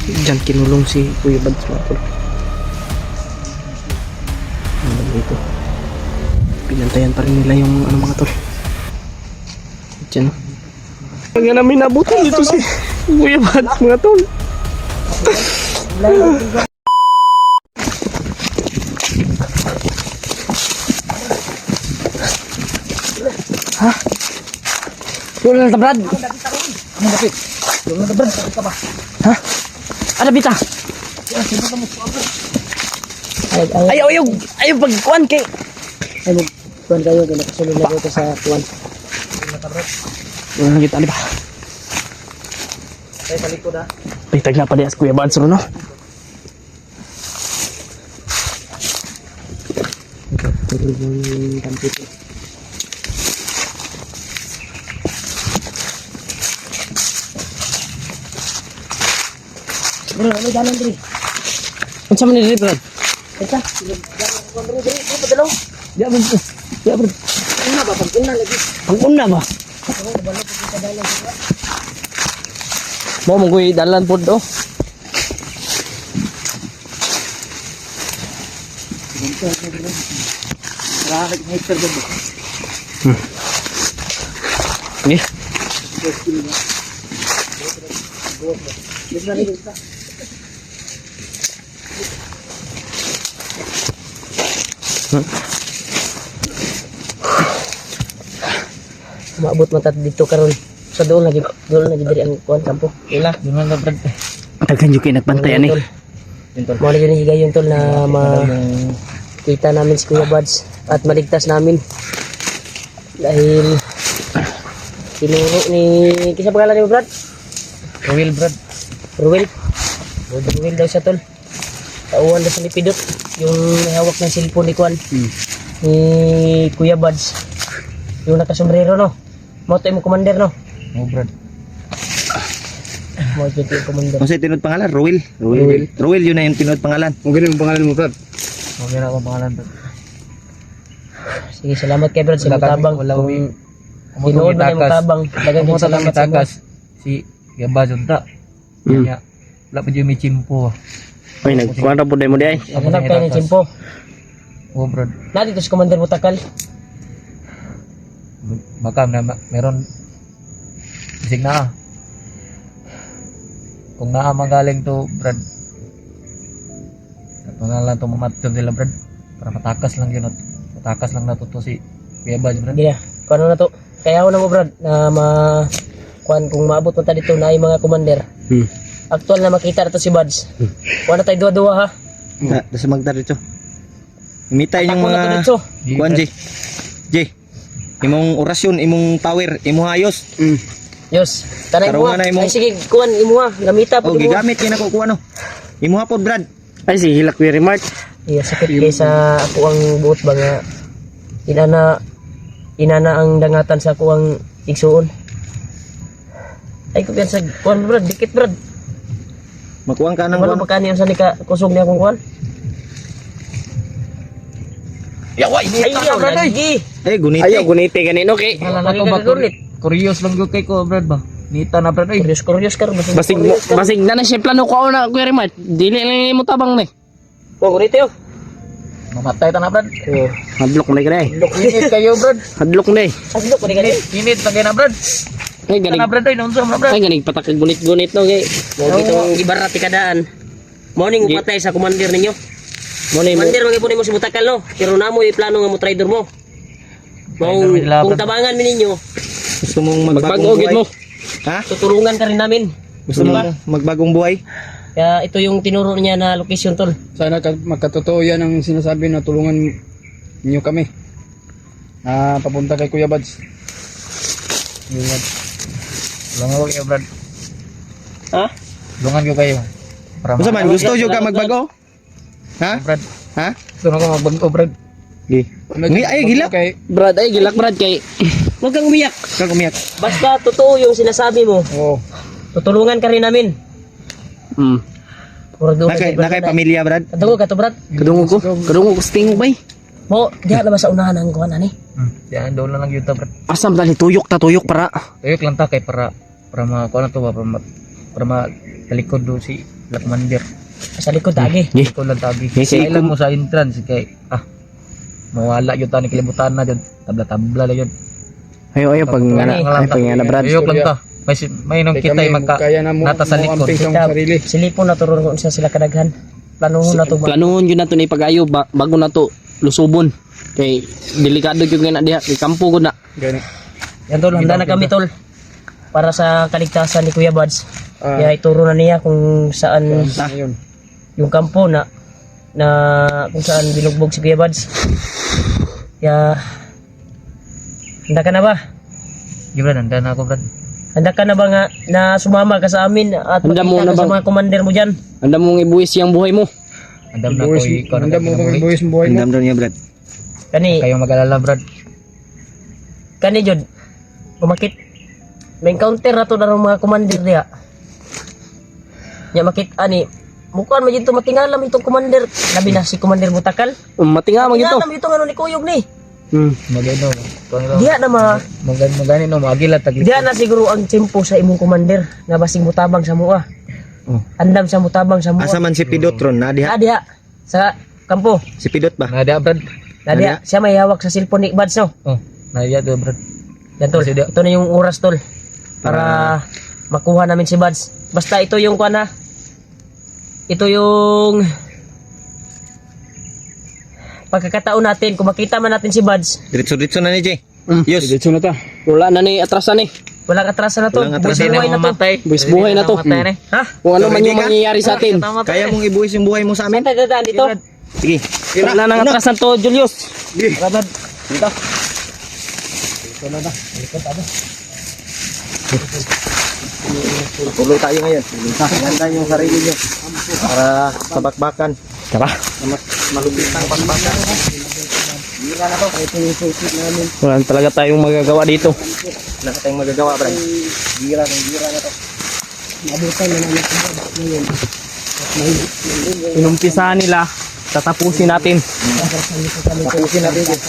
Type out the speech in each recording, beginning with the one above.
Diyan kinulong si Kuya Bads mga tol. Ano dito? Pinantayan pa rin nila yung ano mga tol. Diyan. Ang namin nabutan dito si Kuya Bads mga tol. Ha? Wala na Brad. Ano bakit? Wala na Brad, ka ba? Ha? Ano bita? Ayaw pagkuan kay. Ay, tuwan kayo, nakasunod na dito sa tuwan. Wala kita ali ba? Ay, balik ko na. Pitag na pa dias Kuya Bads no. Bro, ano dalan diri? Unsa man ni Brad? Eka, dalan diri, padalaw. Ya Brad. Ya Brad. Una ba pag-una lagi? Ang una ba? Ako balo ko sa dalan diri. Mo mong kuy dalan pod do. Rakit hector ba? Ni. Bisa ni bisa. Maabot mata dito karon. Sa doon lagi diri ang kuan kampo. Ila, duman ka Brad. Daghan yung kay nagbantay ani. Mo na ni higayon tol na kita namin si Kuya Bads at maligtas namin. Dahil tinuro ni kisa pangalan ni Brad? Ruel Brad. Ruel. Ruel daw siya tol. Tauhan daw sa lipidot. Yung hawak ng cellphone ni Kuan. Ni Kuya Bads. Yung nakasombrero no. Mo to yung commander no. Oh Brad. Mo to yung commander. Kung sa'yo tinod pangalan, Ruel. Ruel yun na yung tinod pangalan. Kung ganun ang pangalan mo Brad. Okay na akong pangalan Brad. Sige, salamat kay Brad sa mutabang. Tinuod man yung mutabang. Dagan yung salamat sa mo. Si Gamba Junta. Kanya wala pa dyan may chimpo. Ay nagkuan ra pud mo di ay. Ako na kayo ng chimpo. Oh Brad. Na dito si Commander Mutakal. Baka meron isig na. Kung naa magaling to Brad. Pangalan to mamatyon nila Brad. Para matakas lang yun. Matakas lang natuto si Kuya Baj Brad. Gina, kung ano na to. Kaya ako na mo Brad na kuan kung maabot mo ta dito na yung mga commander. Aktual na makita na to si Bads. Kuha na tayo duwa-duwa ha. Sa magdar dito. Imita yung Takbo na to mga... dito. Kuan, J. J. Imong orasyon, imong power, imong ayos. Yos. Tanay mo Karungan na imo. Ay sige, kuan imo ha. Gamita po O, imo. gigamit yun ako kuha no. Imo hapon, Brad. Ay si Hilak Kuya Remark. Iya sakit kay sa ako ang buot ba nga inana ang dangatan sa ako ang igsuon. Ay ko sa kuan Brad, dikit Brad. Makuwang ka ng Wala kuwan. makani sa nika kusog niya akong kuan. Yawa, Ay iya Brad ay. Eh, guniti. Ayaw guniti ganino kay. Wala na to ba? Curious lang yung kay ko Brad ba? Nita na Brad ay. Kuryos kar Basig na siya plano ko na Kuya Remark. Dili lang mo tabang ni. Oh, gunito yo. Mamatay ta na Brad. Oh, Hadlok na kay. Init kayo Brad. Hadlok na. aslo ko digali. Init lagay na Brad. Ay ganig. Na Brad ay naunsa na Brad. Ay ganig patak gunit-gunit no kay. Mo gitong ibarat tikadaan. Morning upatay sa commander ninyo. Commander magipon mo si Mutakal no. Pero namo i-plano nga mo trader mo. Kung tabangan mi ninyo, Gusto mong magbagong Magbago gid buhay? mo. Ha? tutulungan ka rin namin. Gusto mong magbagong buhay? Kaya ito yung tinuro niya na location tol. Sana magkatotoo yan ang sinasabi na tulungan niyo kami. Papunta kay Kuya Bads. Lungan ko kayo Brad. Ha? Lungan ko kayo. Para Gusto man, gusto yung ka magbago? Ha? Brad. Ha? Gusto na ko magbanto Brad. Gi. Ay, gilak. Kay, Brad ay gilak Brad kay. Huwag kang umiyak. Kag umiyak. Basta totoo yung sinasabi mo. oh, Tutulungan ka rin namin. Nakay pamilya, Brad. Kadungog ka to Brad. Kadungog ko. Kadungog ko sa tingog bay. Mo, diha na ba sa unahan ang kuhan ani? Yan daw lang yun ta Brad. Asam dali tuyok para. Tuyok lang ta kay para makakuha na to ba para talikod do si sila commander. Sa likod tagi. Gi. Ito lang tabi. Yes, Kaya ikum- lang mo sa entrance kay mawala yun ta ni kalibutan na dyan. Tabla-tabla lang yun. Ayo pag nga na Brad. Ayok lang ta. May nung Kaya kita kami, magka kaya na mo nata sa likod. ampi sa mong sarili. Silipon na turon ko sila kadaghan. Planuhon na to ba? Planuhon yun nato ni pag-ayo bago na to lusubon. Kay delikado yung nga diha, kay kampo ko na. Gani. Yan tol, handa na kami tol. Para sa kaligtasan ni Kuya Buds. Ah. Kaya ituro na niya kung saan Ayun. yung kampo na kung saan binugbog si Kuya Buds. Kaya handa ka na ba? Gibran, handa na ako, Brad. Handa ka na ba nga na sumama ka sa amin at Handa mo makita na ka sa bang- mga commander mo dyan? Anda mong ibuwis yung buhay mo. Andam na ako ikaw na Handa mo bang ibuhis ang buhay mo? Andam daw niya, Brad. Kani, Kayong mag-alala, Brad. kani jud umakit. May encounter na to na mga commander diha. Nya makit ani mukuan mo dito matingalam itong commander. Labi na si Commander Butakal. Matinga mo gito. Matingalam itong ano ni Kuyog ni. Magano. Diha na ma Magani no, magila tagli. diha na siguro ang tempo sa imong commander nga basig mutabang sa mua. Oh. Andam sa mutabang sa mua. Asa man si Pidotron na diha? Diha sa kampo. Si Pidot ba? Nada, Brad. Diha siya may hawak sa cellphone ni Buds no. Oh, naya do, Brad. Yan tol. Kasi di- Ito na yung oras tol para makuha namin si Buds. Basta ito yung kuan ha. Ito yung pagkakataon natin kung makita man natin si Buds. Diretso-diretso na ni Jay. Yus. Diretso na ta. Wala na ni atrasan eh. Walang atrasan na to. Walang atrasan. Buhay na to. Buwis buhay na to. Ha? Kung ano So, man ready yung ka? mangyayari sa atin. Kaya mong ibuhis yung buhay mo sa amin? Saan tayo dito? Sige. Wala nang atrasan to, Julius. Rabad. Dito. Tuloy tayo ngayon. Ganda yung sarili nyo. Para sa bakbakan. Tara. Mas malupit ang bakbakan. Gira na to. Ito yung susit namin. Wala na talaga tayong magagawa dito. Wala na tayong magagawa, Brad. Gira na to. Inumpisahan nila, tatapusin natin. Tapusin natin yun.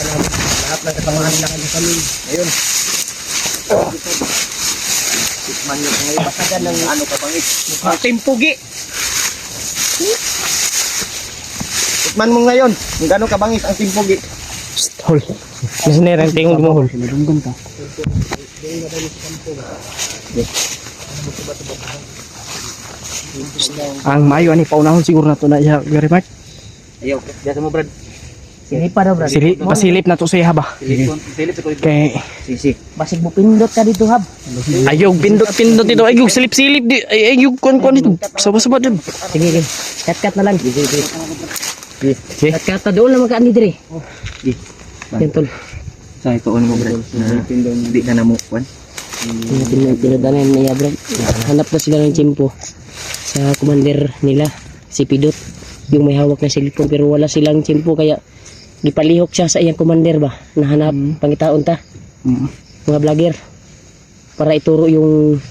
Lahat ng kasamahan nila kami. Ayun. Tikman nyo ngayon. Pasagan ng ano kapangit. Ating pugi. Tikman mo ngayon. Kung gano'ng kabangis ang timpogi. Hol. Nasinera yung tingog mo, Hol. Ang mayo ani paunahon siguro na to na iya, very much. Ayaw. Biasa mo, Brad. Silipa daw brad. Pasilip na to sa iha ba. Silip ko. Kay Sisi. Basig mo pindot ka dito hab. ayog pindot dito, ayog silip dit, ayog kon dito. Sabas-sabas dito. Sige sige. Cut na lang. Okay. Cut doon lang makaani dire. Yan tol. Sa ito mo, Brad. Hindi ka na mo. Pinadanan niya brad. Hanap na sila ng chimpo sa commander nila si Pidot. Yung may hawak na cellphone pero wala silang chimpo kaya gipalihok siya sa iyang commander ba nahanap pangitaon ta mga vlogger para ituro yung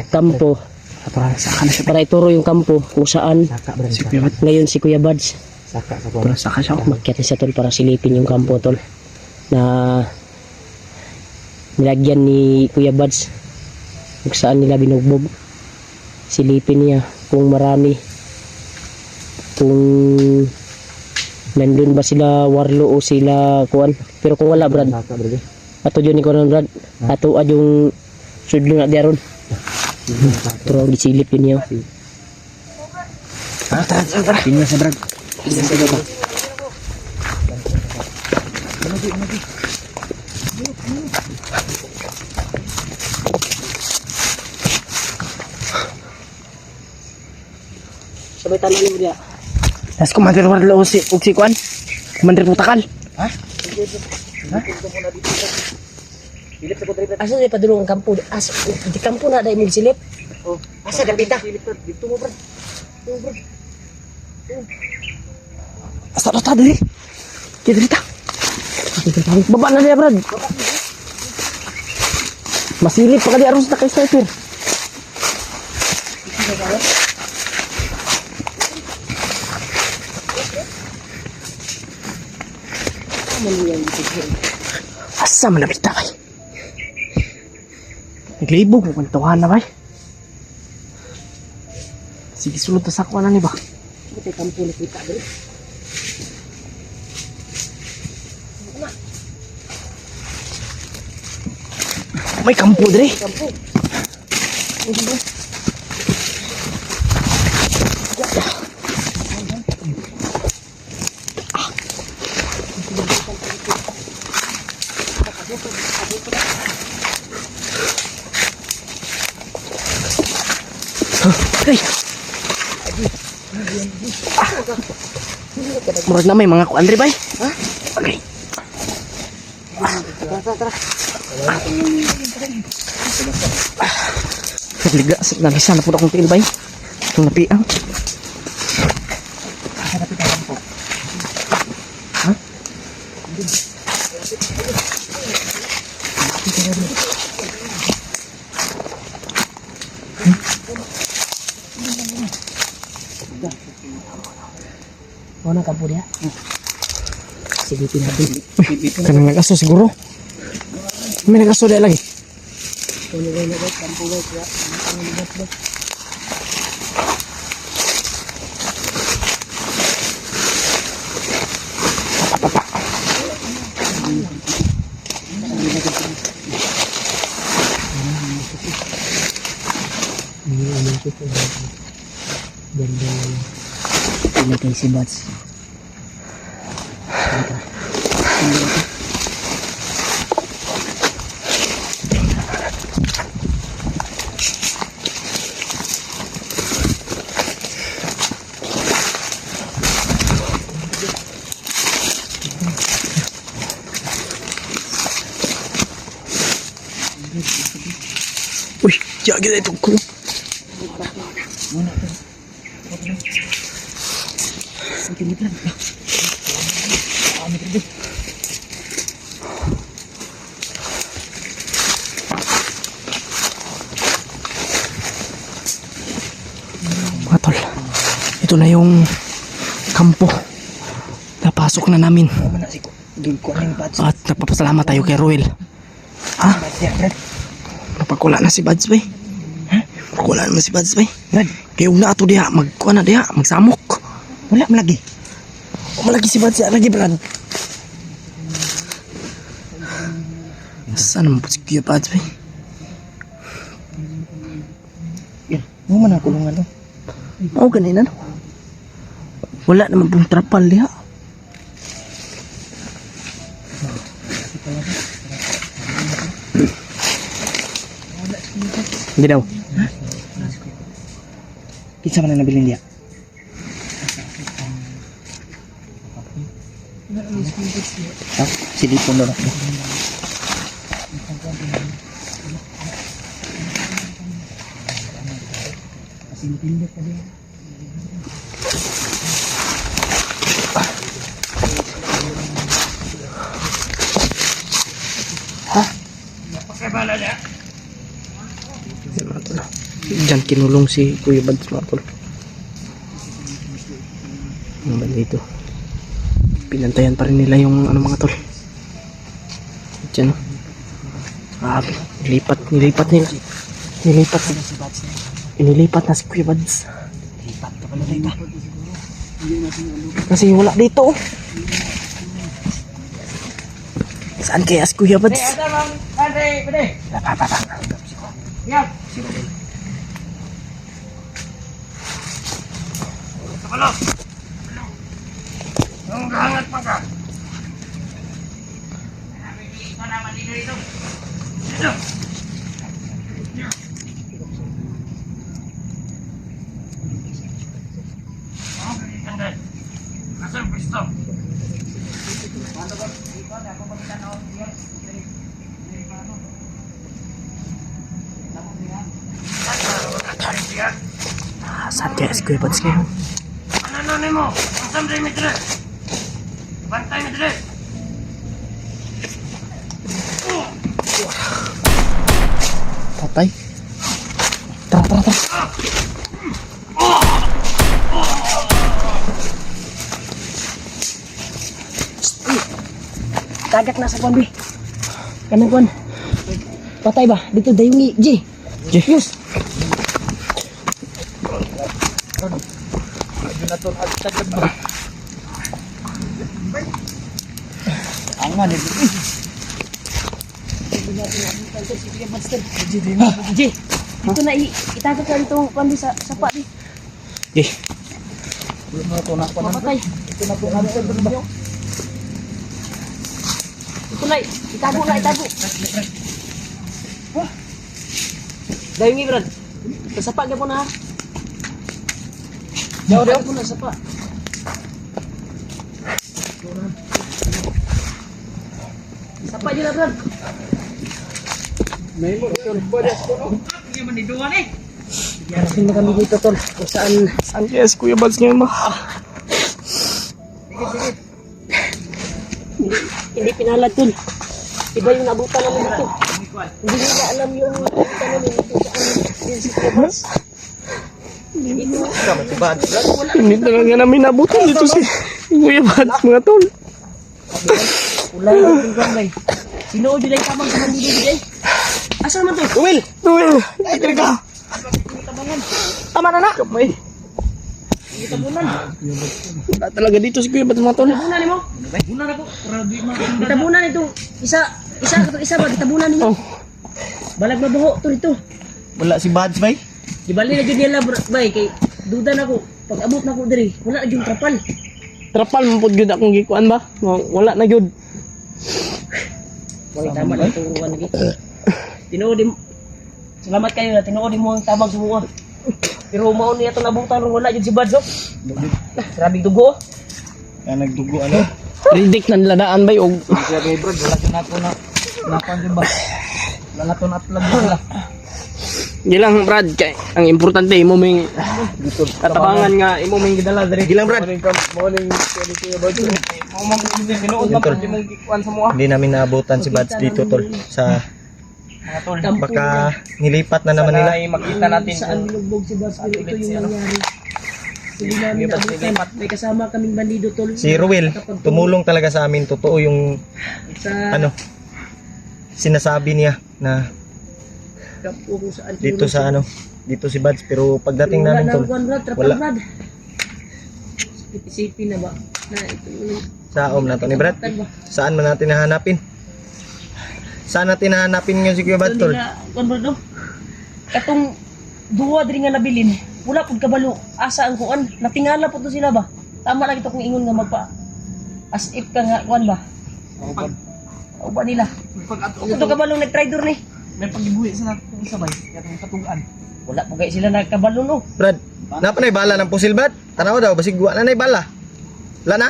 kampo para ituro yung kampo kung saan ngayon si Kuya Buds makyat siya tol para silipin yung kampo tol na nilagyan ni Kuya Buds kung saan nila binugbog silipin niya kung marami kung nandun ba sila warlo o sila kuan pero kung wala brad ato yun ni kuan brad ato yung sudlo na diaron pero ang gisilip yun niya Pinya sa Brad. sabay tanan mo dia Tas Commander Warlo si Kuan. Commander Putakal. asa di padulong ang kampo asa di kampo na dai mo gisilip asa dapita dito mo brad Asa ta dali. Kita. Baba na dia, Brad. Masilip pa kadi aron sa kay sniper. Asa man nabita kay? Naglibog mo kantuhan na bay. Sige, sulod ta sa kuanan ni ba? Buti kampo nakita dali. May kampo dire. Kampo. Ay. Murag na may mga kuan dire bay. Ha? Okay. Tara. Nagliga, nagisa na po akong tiil bay. Itong napiang. Ha? Mana kampo dia? Sige, pinabil. Kanang nag-aso siguro. May nag-aso dahil lagi. Ini kay si Bats. Uy, jaga itu ko. Mga tol, ito na yung kampo. Napasok na namin. At nagpapasalamat tayo kay Roel. Ha? Napakula na si Bads bay. Napakula naman si Bads bay. Kaya na ato diha, magkuha na diha, magsamok. Wala malagi. Malagi si Bads lagi Brad. Saan naman po si Kuya Bads bay? Mo man ang kulungan to. Oo, ganun ano. Wala naman pong trapal diha. Hindi daw. Kinsa man ang nabilin dia? Si Dipon daw. Diyan kinulong si Kuya Bads mga tol. Ang banda dito. Pinantayan pa rin nila yung ano mga tol. Diyan. Nilipat nila. Inilipat na si Kuya Bads. Kasi wala dito. Saan kaya si Kuya Bads? Saan kaya si Kuya Bads ngayon? Patay. Tara. Kagat na sa kwan bi. Kanang kwan. Patay ba? Dito dayungi, G. Yes. Medyo na to at sagad ba. Angan eh. Ji, ito na itago ka itong pandi sa sapa di. Eh, Mapatay. Ito na, itago na, itago. Dahil nga, Brad. Kasapa ka po na, ha? Jauh po na, sapa. Sapa dyan na, Brad. May mo ito bodas ko no. Yarapin na kami dito, tol. Kung saan saan kaya si Kuya Buds ngayon ba? hindi pinalad, tol. Iba yung nabutan namin dito. Hindi nila alam yung nabutan namin dito saan din sa Kuya Hindi talaga namin nabutan dito si Kuya Buds, mga tol. Ulay yung gambay. Sino o Juday tamang kaman dito, Juday? Asa naman to? Noel! Noel! Ay, talaga! Tama na na! Kamay. Tabunan. Wala talaga dito si Kuya Buds, mga tol. Tabunan mo? Tabunan ako. Tabunan itong isa ba? Tabunan ninyo. Oh. Balag mabuho to dito. Wala si Buds bay. Gibali na jud nila bay kay duda na ko. Pag abot na ko diri, wala na jud trapal. Trapal, mampod yun akong gikuan ba? Wala na yun. Wala tama na turuan lagi. Tinuod mo. Salamat kayo na tinuod mo ang tamang sumuha. Pero mao niya to nabutan ron wala jud si Badzo. Grabing dugo. Kaya nagdugo ano. Ridik na niladaan ba yung... Siya kay Brad, wala na to na napan din ba. Wala na to na atlag nila. Hindi lang, Brad. Kaya, ang importante, imo may katabangan nga, imo may gidala diri. Gilang Brad. Morning Kuya Brad. Mo man binuod na pa di mong gikuan sa mga. Hindi namin naabutan si Buds dito tol sa baka nilipat na naman nila. Ay makita natin Saan kung binugbog si Badzo ito yung nangyari. Hindi namin naabutan. May kasama kaming bandido tol. Si Ruel tumulong talaga sa amin. Totoo yung Sa ano sinasabi niya na kapo kung saan dito sa ano dito si Buds pero pagdating wala namin na tol kuan Brad, trapal wala. Brad. Isipin na ba? Na ito Saom na to ni Brad. Saan man natin hahanapin? Saan natin hahanapin yung si Kuya Buds tol? Kuan Brad no? Katong duwa diri nga nabilin. Wala pud kabalo asa ang kuan. Natingala po to sila ba? Tama lang ito kung ingon nga magpa as if ka nga kuan ba? O ba nila? Ito kabalong nag-traitor ni. May pag-ibuhi sa natin sabay. Katong katugan. Wala po kayo sila nagkabalo no. Brad, napa na bala ng pusil Brad? Tanaw daw basig guwa na bala. Wala na?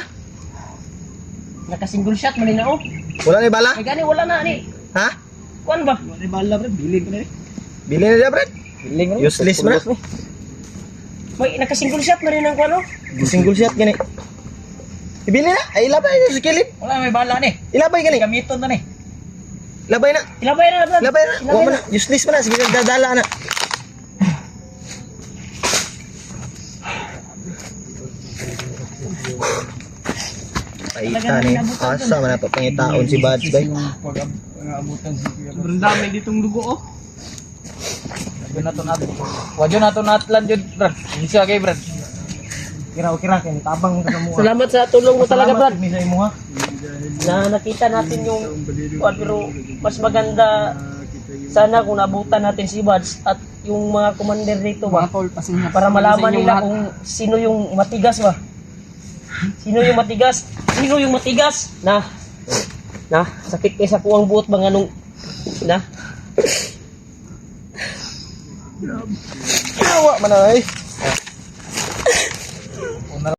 Naka-single shot man na oh. Wala na bala? Ay gani wala na ni. Ha? Kuan ba? Wala bala bro, biling ko na rin. Bili na dia Brad. Biling ko na. Useless man. May naka-single shot na rin ang kuan oh. Single shot gani. Ibili na. Ay ilabay na sa kilid. Wala may bala ni. Ilabay gani. Gamiton na ni. Ilabay na. Ilabay na Brad. Ilabay na. Wa man na. Useless man na. Sige dadala na. Ay tani. Asa man ato pangitaon si Buds bay. Pag-abutan si Kuya Brad. Sobrang dami ditong dugo oh. Wadyo na to nat. Wadyo na to natlan jud Brad. Isa kay Brad. Kira kay tabang ka mo. Salamat sa tulong mo talaga Brad. Salamat sa imo ha. Na nakita natin yung kuan pero mas maganda sana kung nabutan natin si Buds at yung mga commander dito ba Mga tol, pasensya para malaman sa inyong nila lahat. kung sino yung matigas ba. Sino yung matigas? Sino yung matigas? Na sakit kay sa kuwang buot ba nganong na Awa man ay.